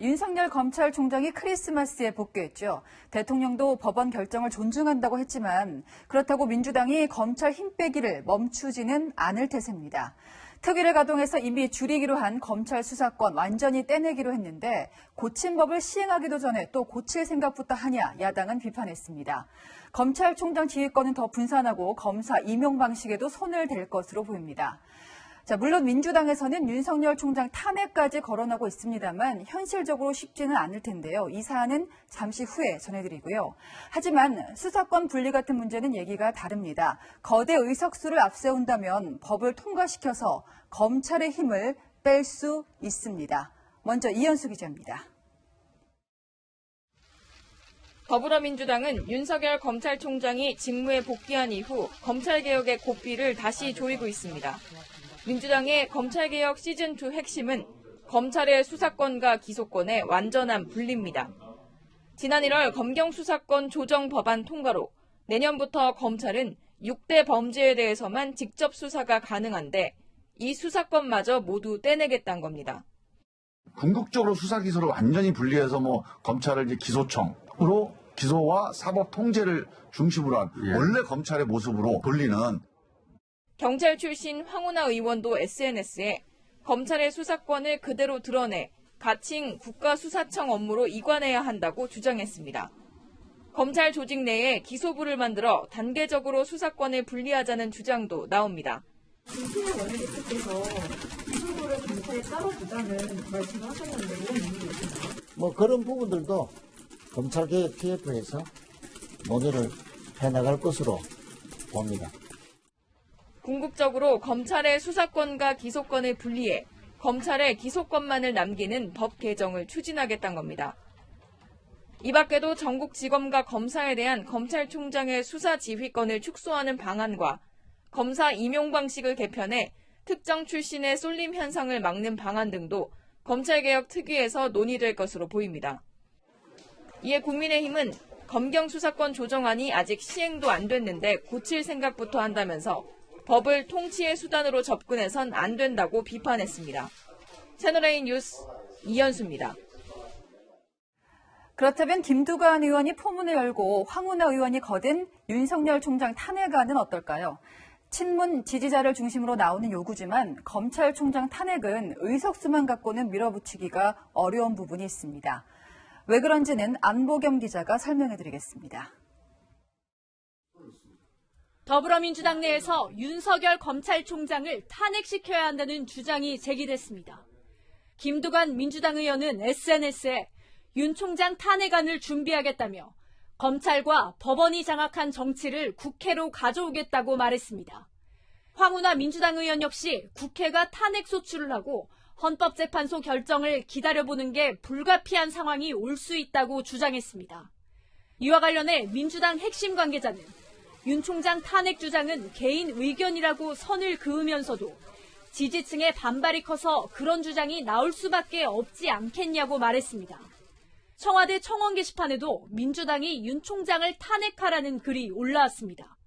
윤석열 검찰총장이 크리스마스에 복귀했죠. 대통령도 법원 결정을 존중한다고 했지만 그렇다고 민주당이 검찰 힘 빼기를 멈추지는 않을 태세입니다. 특위를 가동해서 이미 줄이기로 한 검찰 수사권 완전히 떼내기로 했는데 고친 법을 시행하기도 전에 또 고칠 생각부터 하냐 야당은 비판했습니다. 검찰총장 지휘권은 더 분산하고 검사 임용 방식에도 손을 댈 것으로 보입니다. 물론 민주당에서는 윤석열 총장 탄핵까지 거론하고 있습니다만 현실적으로 쉽지는 않을 텐데요. 이 사안은 잠시 후에 전해드리고요. 하지만 수사권 분리 같은 문제는 얘기가 다릅니다. 거대 의석수를 앞세운다면 법을 통과시켜서 검찰의 힘을 뺄 수 있습니다. 먼저 이현수 기자입니다. 더불어민주당은 윤석열 검찰총장이 직무에 복귀한 이후 검찰개혁의 고삐를 다시 조이고 있습니다. 민주당의 검찰개혁 시즌2 핵심은 검찰의 수사권과 기소권의 완전한 분리입니다. 지난 1월 검경수사권 조정 법안 통과로 내년부터 검찰은 6대 범죄에 대해서만 직접 수사가 가능한데 이 수사권마저 모두 떼내겠다는 겁니다. 궁극적으로 수사 기소를 완전히 분리해서 검찰을 이제 기소청으로 기소와 사법 통제를 중심으로 한 원래 검찰의 모습으로 돌리는 경찰 출신 황운하 의원도 SNS에 검찰의 수사권을 그대로 드러내 가칭 국가수사청 업무로 이관해야 한다고 주장했습니다. 검찰 조직 내에 기소부를 만들어 단계적으로 수사권을 분리하자는 주장도 나옵니다. 김태현 원내대표께서 기소부를 검찰에 따로 두자는 말씀을 하셨는데 이런 의미가 있습니다. 그런 부분들도 검찰개혁 TF에서 논의를 해나갈 것으로 봅니다. 궁극적으로 검찰의 수사권과 기소권을 분리해 검찰의 기소권만을 남기는 법 개정을 추진하겠다는 겁니다. 이 밖에도 전국지검과 검사에 대한 검찰총장의 수사 지휘권을 축소하는 방안과 검사 임용 방식을 개편해 특정 출신의 쏠림 현상을 막는 방안 등도 검찰개혁 특위에서 논의될 것으로 보입니다. 이에 국민의힘은 검경수사권 조정안이 아직 시행도 안 됐는데 고칠 생각부터 한다면서 법을 통치의 수단으로 접근해선 안 된다고 비판했습니다. 채널A 뉴스 이현수입니다. 그렇다면 김두관 의원이 포문을 열고 황운하 의원이 거둔 윤석열 총장 탄핵안은 어떨까요? 친문 지지자를 중심으로 나오는 요구지만 검찰총장 탄핵은 의석수만 갖고는 밀어붙이기가 어려운 부분이 있습니다. 왜 그런지는 안보겸 기자가 설명해드리겠습니다. 더불어민주당 내에서 윤석열 검찰총장을 탄핵시켜야 한다는 주장이 제기됐습니다. 김두관 민주당 의원은 SNS에 윤 총장 탄핵안을 준비하겠다며 검찰과 법원이 장악한 정치를 국회로 가져오겠다고 말했습니다. 황운하 민주당 의원 역시 국회가 탄핵 소추를 하고 헌법재판소 결정을 기다려보는 게 불가피한 상황이 올 수 있다고 주장했습니다. 이와 관련해 민주당 핵심 관계자는 윤 총장 탄핵 주장은 개인 의견이라고 선을 그으면서도 지지층의 반발이 커서 그런 주장이 나올 수밖에 없지 않겠냐고 말했습니다. 청와대 청원 게시판에도 민주당이 윤 총장을 탄핵하라는 글이 올라왔습니다.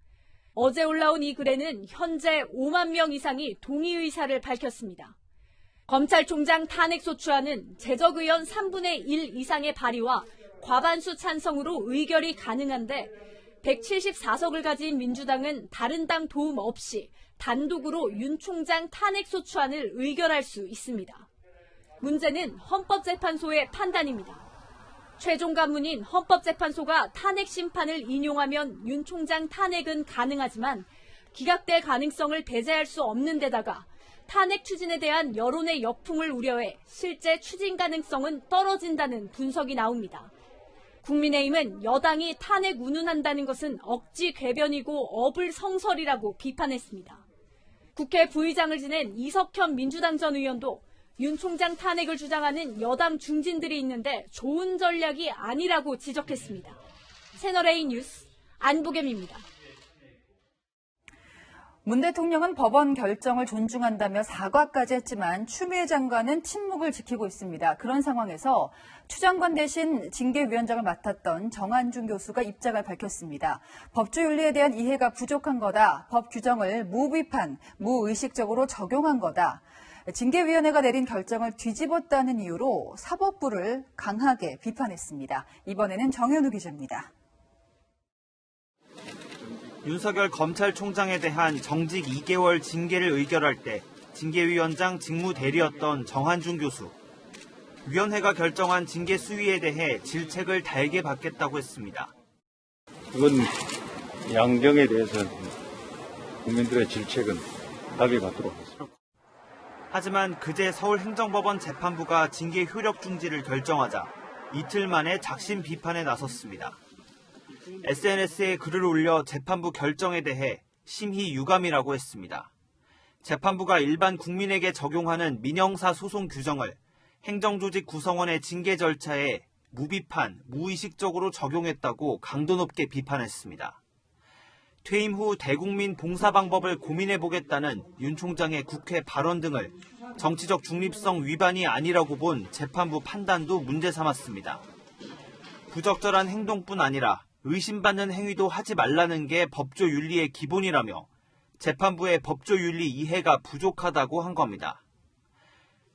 어제 올라온 이 글에는 현재 5만 명 이상이 동의 의사를 밝혔습니다. 검찰총장 탄핵소추안은 재적의원 3분의 1 이상의 발의와 과반수 찬성으로 의결이 가능한데 174석을 가진 민주당은 다른 당 도움 없이 단독으로 윤 총장 탄핵소추안을 의결할 수 있습니다. 문제는 헌법재판소의 판단입니다. 최종 간문인 헌법재판소가 탄핵 심판을 인용하면 윤 총장 탄핵은 가능하지만 기각될 가능성을 배제할 수 없는 데다가 탄핵 추진에 대한 여론의 역풍을 우려해 실제 추진 가능성은 떨어진다는 분석이 나옵니다. 국민의힘은 여당이 탄핵 운운한다는 것은 억지 궤변이고 어불성설이라고 비판했습니다. 국회 부의장을 지낸 이석현 민주당 전 의원도 윤 총장 탄핵을 주장하는 여당 중진들이 있는데 좋은 전략이 아니라고 지적했습니다. 채널A 뉴스 안보겸입니다. 문 대통령은 법원 결정을 존중한다며 사과까지 했지만 추미애 장관은 침묵을 지키고 있습니다. 그런 상황에서 추 장관 대신 징계위원장을 맡았던 정한준 교수가 입장을 밝혔습니다. 법조윤리에 대한 이해가 부족한 거다. 법 규정을 무비판, 무의식적으로 적용한 거다. 징계위원회가 내린 결정을 뒤집었다는 이유로 사법부를 강하게 비판했습니다. 이번에는 정현우 기자입니다. 윤석열 검찰총장에 대한 정직 2개월 징계를 의결할 때 징계위원장 직무대리였던 정한준 교수. 위원회가 결정한 징계 수위에 대해 질책을 달게 받겠다고 했습니다. 이건 양경에 대해서는 국민들의 질책은 달게 받도록 하겠습니다. 하지만 그제 서울행정법원 재판부가 징계 효력 중지를 결정하자 이틀 만에 작심 비판에 나섰습니다. SNS에 글을 올려 재판부 결정에 대해 심히 유감이라고 했습니다. 재판부가 일반 국민에게 적용하는 민형사 소송 규정을 행정조직 구성원의 징계 절차에 무비판, 무의식적으로 적용했다고 강도 높게 비판했습니다. 퇴임 후 대국민 봉사 방법을 고민해보겠다는 윤 총장의 국회 발언 등을 정치적 중립성 위반이 아니라고 본 재판부 판단도 문제 삼았습니다. 부적절한 행동뿐 아니라 의심받는 행위도 하지 말라는 게 법조 윤리의 기본이라며 재판부의 법조 윤리 이해가 부족하다고 한 겁니다.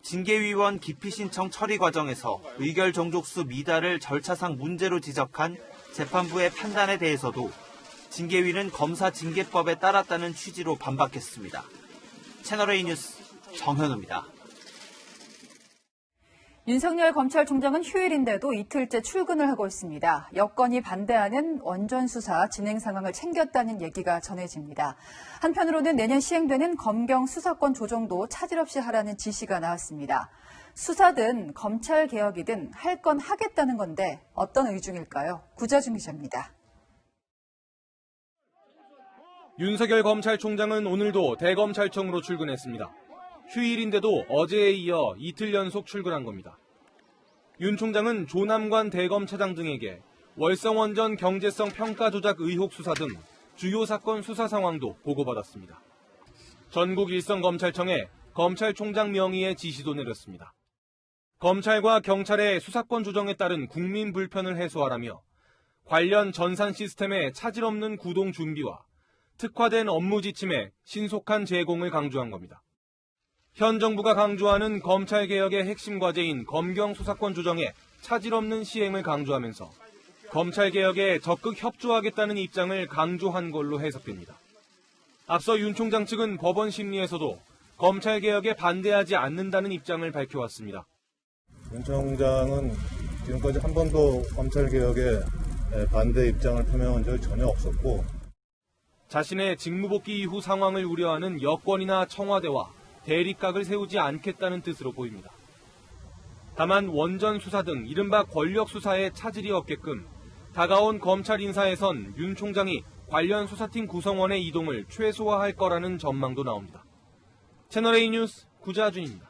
징계위원 기피 신청 처리 과정에서 의결 정족수 미달을 절차상 문제로 지적한 재판부의 판단에 대해서도 징계위는 검사 징계법에 따랐다는 취지로 반박했습니다. 채널A 뉴스 정현우입니다. 윤석열 검찰총장은 휴일인데도 이틀째 출근을 하고 있습니다. 여권이 반대하는 원전 수사 진행 상황을 챙겼다는 얘기가 전해집니다. 한편으로는 내년 시행되는 검경 수사권 조정도 차질 없이 하라는 지시가 나왔습니다. 수사든 검찰 개혁이든 할 건 하겠다는 건데 어떤 의중일까요? 구자준 기자입니다. 윤석열 검찰총장은 오늘도 대검찰청으로 출근했습니다. 휴일인데도 어제에 이어 이틀 연속 출근한 겁니다. 윤 총장은 조남관 대검차장 등에게 월성원전 경제성 평가 조작 의혹 수사 등 주요 사건 수사 상황도 보고받았습니다. 전국 일선검찰청에 검찰총장 명의의 지시도 내렸습니다. 검찰과 경찰의 수사권 조정에 따른 국민 불편을 해소하라며 관련 전산 시스템의 차질 없는 구동 준비와 특화된 업무 지침의 신속한 제공을 강조한 겁니다. 현 정부가 강조하는 검찰개혁의 핵심 과제인 검경 수사권 조정의 차질 없는 시행을 강조하면서 검찰개혁에 적극 협조하겠다는 입장을 강조한 걸로 해석됩니다. 앞서 윤 총장 측은 법원 심리에서도 검찰개혁에 반대하지 않는다는 입장을 밝혀왔습니다. 윤 총장은 지금까지 한 번도 검찰개혁에 반대 입장을 표명한 적이 전혀 없었고 자신의 직무복귀 이후 상황을 우려하는 여권이나 청와대와 대립각을 세우지 않겠다는 뜻으로 보입니다. 다만 원전 수사 등 이른바 권력 수사에 차질이 없게끔 다가온 검찰 인사에선 윤 총장이 관련 수사팀 구성원의 이동을 최소화할 거라는 전망도 나옵니다. 채널A 뉴스 구자준입니다.